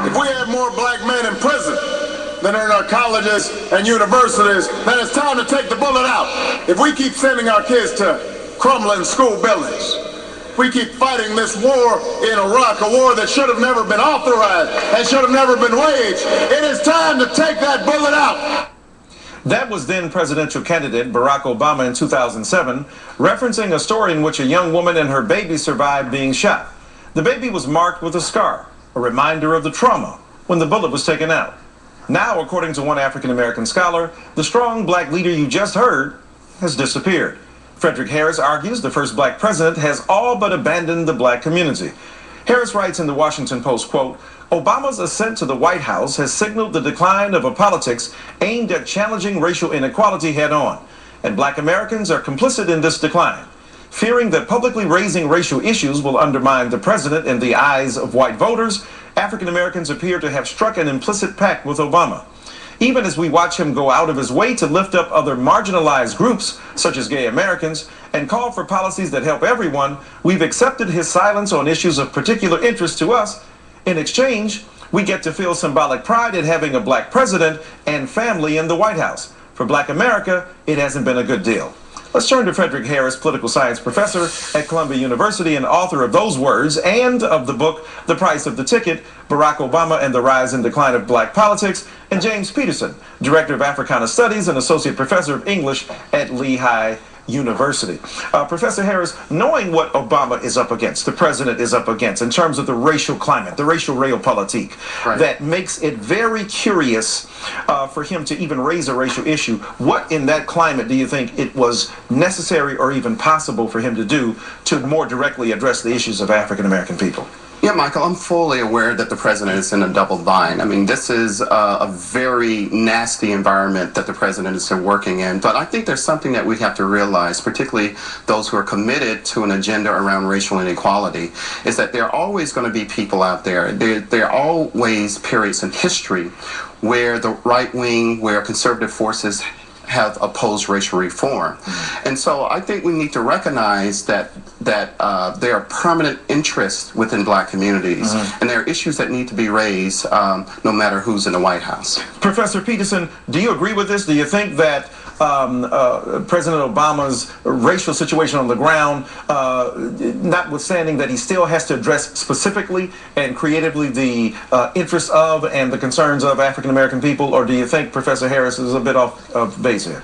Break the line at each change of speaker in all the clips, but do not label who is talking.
If we have more black men in prison than in our colleges and universities, then it's time to take the bullet out. If we keep sending our kids to crumbling school buildings, if we keep fighting this war in Iraq, a war that should have never been authorized and should have never been waged, it is time to take that bullet out.
That was then presidential candidate Barack Obama in 2007, referencing a story in which a young woman and her baby survived being shot. The baby was marked with a scar, a reminder of the trauma when the bullet was taken out. Now, according to one African-American scholar, the strong black leader you just heard has disappeared. Frederick Harris argues the first black president has all but abandoned the black community. Harris writes in the Washington Post, quote, Obama's ascent to the White House has signaled the decline of a politics aimed at challenging racial inequality head-on, and black Americans are complicit in this decline. Fearing that publicly raising racial issues will undermine the president in the eyes of white voters, African Americans appear to have struck an implicit pact with Obama. Even as we watch him go out of his way to lift up other marginalized groups, such as gay Americans, and call for policies that help everyone, we've accepted his silence on issues of particular interest to us. In exchange, we get to feel symbolic pride in having a black president and family in the White House. For black America, it hasn't been a good deal. Let's turn to Frederick Harris, political science professor at Columbia University and author of those words and of the book, The Price of the Ticket, Barack Obama and the Rise and Decline of Black Politics, and James Peterson, director of Africana Studies and associate professor of English at Lehigh University. Professor Harris, knowing what Obama is up against, the president is up against in terms of the racial climate, the racial realpolitik, right, that makes it very curious for him to even raise a racial issue. What in that climate do you think it was necessary or even possible for him to do to more directly address the issues of African American people?
Yeah, Michael, I'm fully aware that the president is in a double bind. I mean, this is a very nasty environment that the president is working in. But I think there's something that we have to realize, particularly those who are committed to an agenda around racial inequality, is that there are always going to be people out there. There are always periods in history where the right wing, where conservative forces have opposed racial reform. Mm-hmm. And so I think we need to recognize that there are permanent interests within black communities, mm-hmm, and there are issues that need to be raised no matter who's in the White House.
Professor Peterson, do you agree with this? Do you think that President Obama's racial situation on the ground, notwithstanding that he still has to address specifically and creatively the interests of and the concerns of African American people, or do you think Professor Harris is a bit off base here?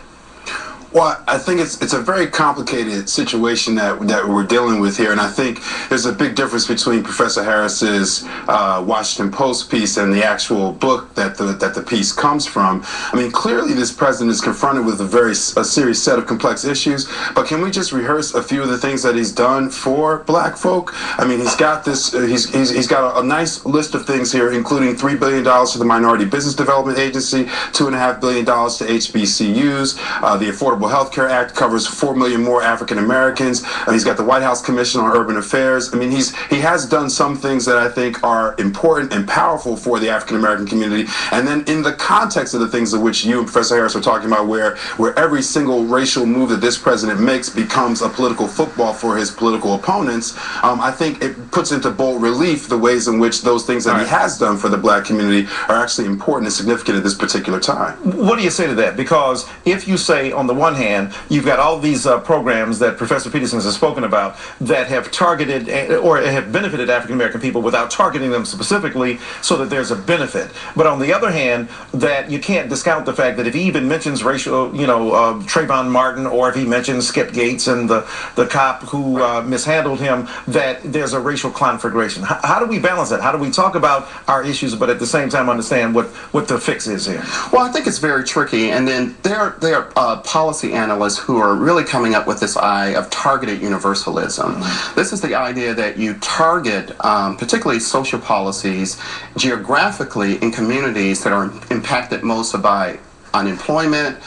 Well, I think it's a very complicated situation that we're dealing with here, and I think there's a big difference between Professor Harris's Washington Post piece and the actual book that the piece comes from. I mean, clearly this president is confronted with a serious set of complex issues, but can we just rehearse a few of the things that he's done for black folk? I mean, he's got this. He's got a nice list of things here, including $3 billion to the Minority Business Development Agency, $2.5 billion to HBCUs, the Affordable Health Care Act covers 4 million more African Americans. He's got the White House Commission on Urban Affairs. I mean, he has done some things that I think are important and powerful for the African American community. And then in the context of the things of which you and Professor Harris were talking about, where every single racial move that this president makes becomes a political football for his political opponents, I think it puts into bold relief the ways in which those things that he has done for the black community are actually important and significant at this particular time.
What do you say to that? Because if you say, on the one hand, you've got all these programs that Professor Peterson has spoken about that have targeted or have benefited African American people without targeting them specifically so that there's a benefit. But on the other hand, that you can't discount the fact that if he even mentions racial, Trayvon Martin, or if he mentions Skip Gates and the cop who mishandled him, that there's a racial conflagration. How do we balance that? How do we talk about our issues but at the same time understand what the fix is here?
Well, I think it's very tricky. And then there are policy analysts who are really coming up with this idea of targeted universalism. Mm-hmm. This is the idea that you target particularly social policies geographically in communities that are impacted most by unemployment,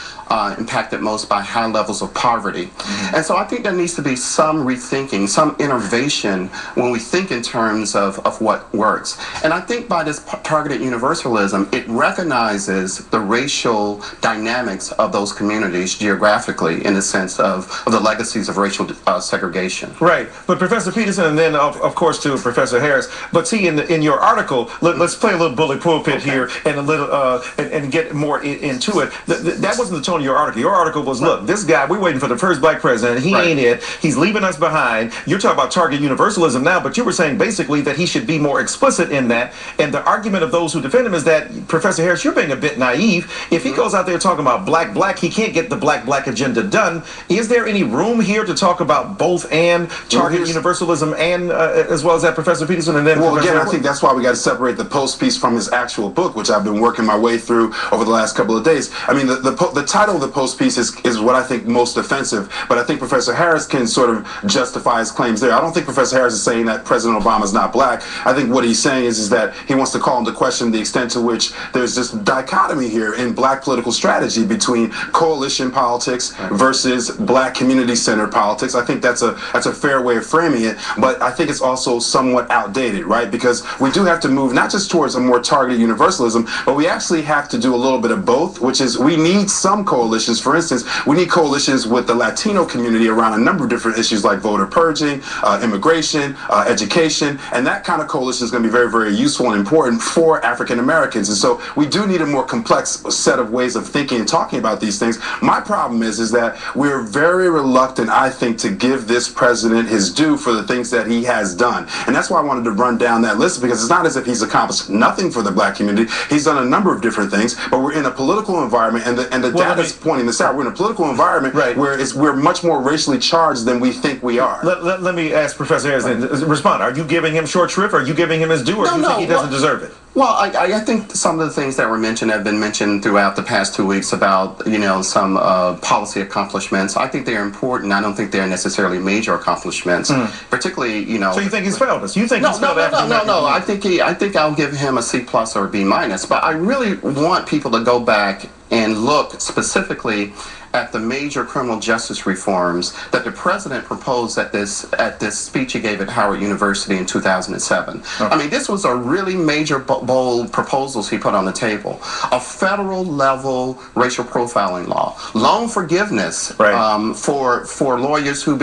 impacted most by high levels of poverty. And so I think there needs to be some rethinking, some innovation when we think in terms of what works. And I think by this targeted universalism, it recognizes the racial dynamics of those communities geographically in the sense of the legacies of racial segregation.
Right. But Professor Peterson, and then of course to Professor Harris, but see in your article, let's play a little bully pulpit here and a little and get more into it. That wasn't the tone of your article. Your article was, look, this guy, we're waiting for the first black president. He ain't it. He's leaving us behind. You're talking about target universalism now, but you were saying basically that he should be more explicit in that. And the argument of those who defend him is that, Professor Harris, you're being a bit naive. If he goes out there talking about black, he can't get the black agenda done. Is there any room here to talk about both and target universalism and as well as that, Professor Peterson? And then,
well, again, I think that's why we got to separate the Post piece from his actual book, which I've been working my way through over the last couple of days. I mean, the title of the Post piece is what I think most offensive, but I think Professor Harris can sort of justify his claims there. I don't think Professor Harris is saying that President Obama is not black. I think what he's saying is that he wants to call into question the extent to which there's this dichotomy here in black political strategy between coalition politics versus black community-centered politics. I think that's a fair way of framing it, but I think it's also somewhat outdated, right? Because we do have to move not just towards a more targeted universalism, but we actually have to do a little bit of both, which is we need some coalitions. For instance, we need coalitions with the Latino community around a number of different issues like voter purging, immigration, education, and that kind of coalition is going to be very, very useful and important for African Americans. And so we do need a more complex set of ways of thinking and talking about these things. My problem is that we're very reluctant, I think, to give this president his due for the things that he has done. And that's why I wanted to run down that list, because it's not as if he's accomplished nothing for the black community. He's done a number of different things, but we're in a political environment, and the data is pointing this out. We're in a political environment where we're much more racially charged than we think we are.
Let me ask Professor Harris then, respond. Are you giving him short shrift? Are you giving him his due, or do you think he doesn't deserve it?
Well, I think some of the things that were mentioned have been mentioned throughout the past 2 weeks about, some policy accomplishments. I think they're important. I don't think they're necessarily major accomplishments, particularly,
So you think he's failed us? You think he's failed
No. I think I'll give him a C+ or a B-. But I really want people to go back and look specifically at the major criminal justice reforms that the president proposed at this speech he gave at Howard University in 2007. I mean, this was a really major, bold proposals he put on the table. A federal level racial profiling law, loan forgiveness for lawyers who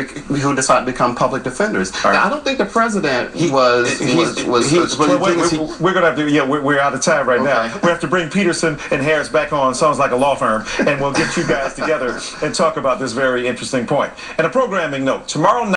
decide to become public defenders. Now, I don't think the president
we're gonna have to we're out of time right now. We have to bring Peterson and Harris back on. Sounds like a law firm, and we'll get you guys together and talk about this very interesting point. And a programming note, tomorrow night.